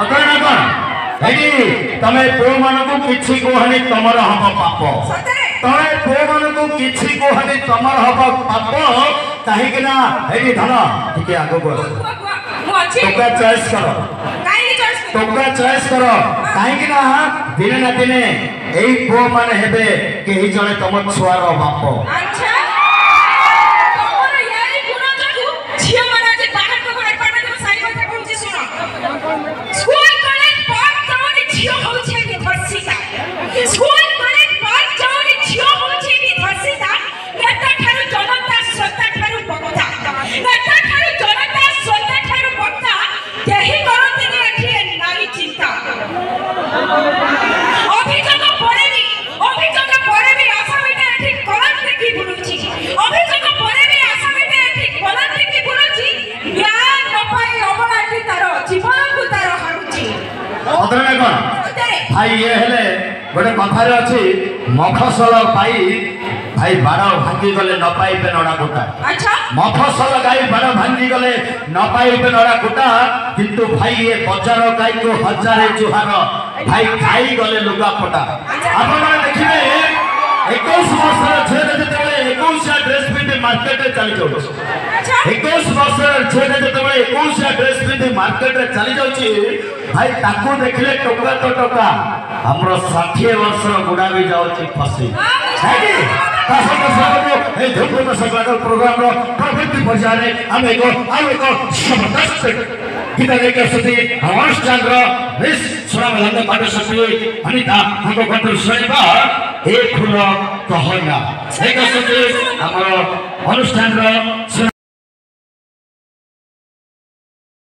अगर ना कौन हेडी तमे पो मन को किछि कोहनी तमर हम पाप तमे पो मन को किछि कोहनी तमर हम पाप काहे कि ना हेडी धन ठीक आगो को टोका चॉइस करो टोका चॉइस करो काहे कि ना दिने ना दिने एई पो माने हेबे केही जणे तम छुआर बाप अच्छा तमर यारी गुण जडू छिया माने जे बाहर को बड़ पाना जे साई কথা कहूची सुनो स्कूल कॉलेज पास जाओनी छिया होछे कि धरसीता स्कूल कॉलेज पास जाओनी छिया होछे कि धरसीता नेता ठारू जनता सत्ता ठारू बक्ता नेता ठारू जनता सत्ता ठारू बक्ता केही करते नि एठी नारी चिंता अभियोग परे भी आसामीटा एठी कलम देखि बुलुची अभियोग परे भी आसामीटा एठी कलम देखि बुलुची न्याय न पाई अबलाटी तार जीवन को तार हारुची अदरने कोन भाई ये हेले गोटे कथारे अछि मफसल पाई भाई बाड़ भांगी गले न पाइबे नडा कुटा अच्छा मफसल गाई बाड़ भांगी गले न पाइबे नडा कुटा किंतु भाई ये बजार गाई को हजारे जुहार भाई खाई गले लुगा फटा आप माने देखिबे 21 वर्षर झेले जेतेबे 21 ड्रेस पिंधि मार्केट रे चली जाउछ अच्छा 21 वर्षर झेले जेतेबे 21 ड्रेस पिंधि मार्केट रे चली जाउछि भाई ताकू देखले टोका तो टोका हमरो 60 वर्षर गुडा भी जाउछि फसी है तासक सबको ए धूमधाम सगला प्रोग्राम रो प्रवृत्ति बजारे हम एको जबरदस्त गीता लेके सुती अनुष्ठान रो मिस सुरामलंग पाठशास्त्री अनिता हमको कंट्रोल सुनाइबा एक खुलो कहना एक सुती हमरो अनुष्ठान रो